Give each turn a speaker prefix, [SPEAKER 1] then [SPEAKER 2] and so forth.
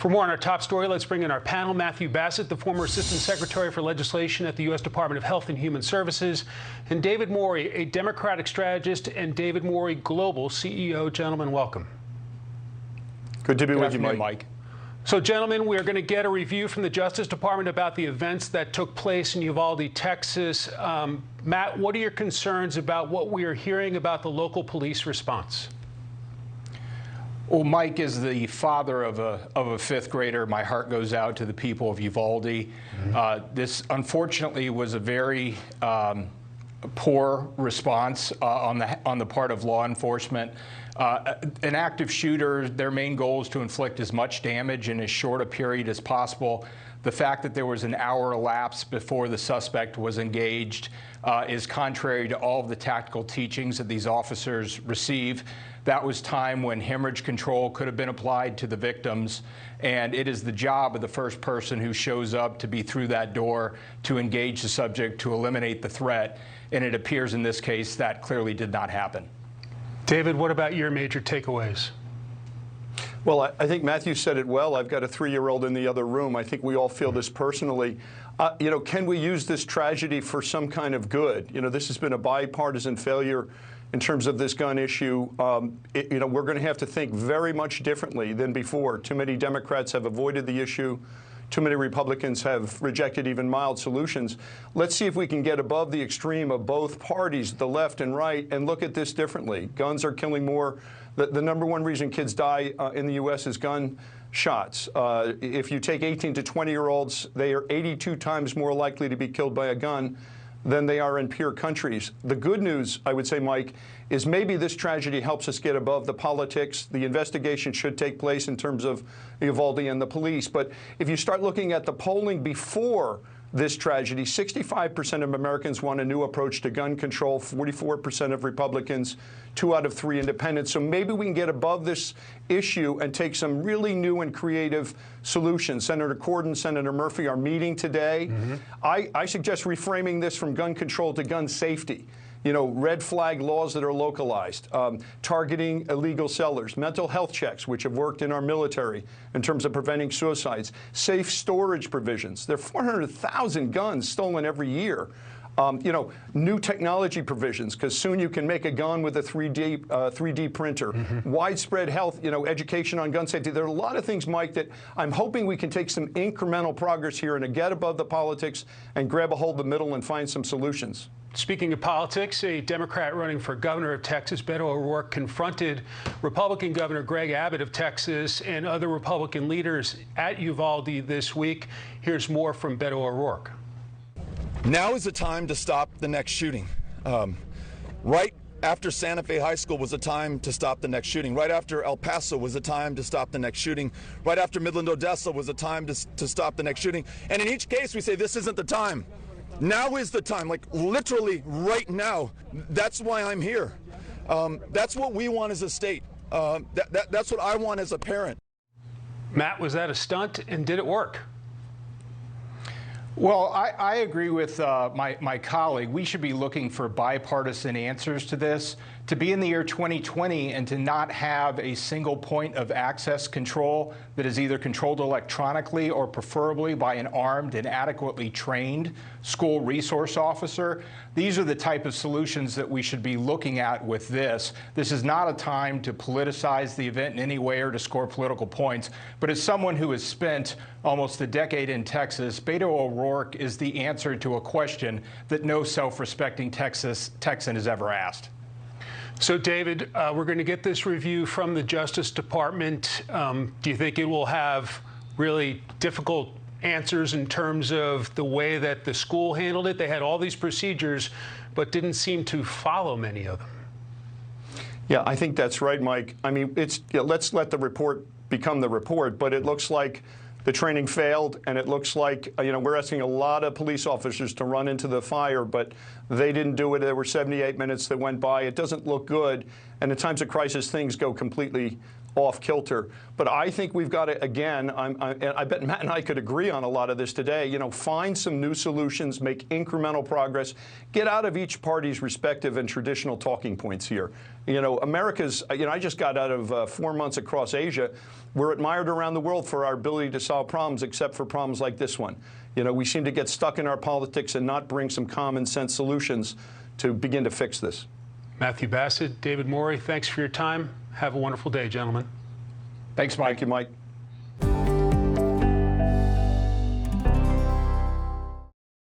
[SPEAKER 1] For more on our top story, let's bring in our panel. Matthew Bassett, the former Assistant Secretary for Legislation at the U.S. Department of Health and Human Services, and David Morey, a Democratic strategist and David Morey Global CEO. Gentlemen, welcome.
[SPEAKER 2] Good to be with you, Mike.
[SPEAKER 1] So, gentlemen, we're going to get a review from the Justice Department about the events that took place in Uvalde, Texas. Matt, what are your concerns about what we are hearing about the local police response?
[SPEAKER 3] Well, Mike, is the father of a fifth grader. My heart goes out to the people of Uvalde. This, unfortunately, was a very poor response on the part of law enforcement. An active shooter, their main goal is to inflict as much damage in as short a period as possible. The fact that there was an hour elapsed before the suspect was engaged is contrary to all of the tactical teachings that these officers receive. That was time when hemorrhage control could have been applied to the victims, and it is the job of the first person who shows up to be through that door to engage the subject to eliminate the threat, and it appears in this case that clearly did not happen.
[SPEAKER 1] David, what about your major takeaways?
[SPEAKER 2] Well, I think Matthew said it well. I've got a 3-year-old in the other room. I think we all feel this personally. Can we use this tragedy for some kind of good? This has been a bipartisan failure in terms of this gun issue. We're going to have to think very much differently than before. Too many Democrats have avoided the issue. Too many Republicans have rejected even mild solutions. Let's see if we can get above the extreme of both parties, the left and right, and look at this differently. Guns are killing more. The #1 reason kids die in the U.S. is gun shots. If you take 18 to 20-year-olds, they are 82 times more likely to be killed by a gun than they are in peer countries. The good news, I would say, Mike, is maybe this tragedy helps us get above the politics. The investigation should take place in terms of Uvalde and the police. But if you start looking at the polling before this tragedy, 65% of Americans want a new approach to gun control, 44% of Republicans, 2 out of 3 independents. So maybe we can get above this issue and take some really new and creative solutions. Senator Corden, Senator Murphy are meeting today. I suggest reframing this from gun control to gun safety. Red flag laws that are localized, targeting illegal sellers, mental health checks, which have worked in our military in terms of preventing suicides, safe storage provisions. There are 400,000 guns stolen every year. New technology provisions, because soon you can make a gun with a 3D printer. Widespread health, education on gun safety. There are a lot of things, Mike, that I'm hoping we can take some incremental progress here and get above the politics and grab a hold of the middle and find some solutions.
[SPEAKER 1] Speaking of politics, a Democrat running for governor of Texas, Beto O'Rourke, confronted Republican Governor Greg Abbott of Texas and other Republican leaders at Uvalde this week. Here's more from Beto O'Rourke.
[SPEAKER 4] Now is the time to stop the next shooting. Right after Santa Fe High School was the time to stop the next shooting. Right after El Paso was the time to stop the next shooting. Right after Midland, Odessa was the time to stop the next shooting. And in each case, we say this isn't the time. Now is the time, like literally right now. That's why I'm here. That's what we want as a state. That's what I want as a parent.
[SPEAKER 1] Matt, was that a stunt, and did it work?
[SPEAKER 3] Well, I agree with my colleague. We should be looking for bipartisan answers to this. To be in the year 2020 and to not have a single point of access control that is either controlled electronically or preferably by an armed and adequately trained school resource officer, these are the type of solutions that we should be looking at with this. This is not a time to politicize the event in any way or to score political points, but as someone who has spent almost a decade in Texas, Beto O'Rourke is the answer to a question that no self-respecting Texan has ever asked.
[SPEAKER 1] So, David, we're going to get this review from the Justice Department. Do you think it will have really difficult answers in terms of the way that the school handled it? They had all these procedures, but didn't seem to follow many of them.
[SPEAKER 2] Yeah, I think that's right, Mike. I mean, let's let the report become the report, but it looks like the training failed, and it looks like, we're asking a lot of police officers to run into the fire, but they didn't do it. There were 78 minutes that went by. It doesn't look good. And in times of crisis, things go completely off kilter. But I think we've got to, again, I bet Matt and I could agree on a lot of this today, you know, find some new solutions, make incremental progress, get out of each party's respective and traditional talking points here. You know, America's, you know, I just got out of 4 months across Asia. We're admired around the world for our ability to solve problems, except for problems like this one. You know, we seem to get stuck in our politics and not bring some common sense solutions to begin to fix this.
[SPEAKER 1] Matthew Bassett, David Morey, thanks for your time. Have a wonderful day, gentlemen.
[SPEAKER 3] Thanks, Mike.
[SPEAKER 2] Thank you, Mike.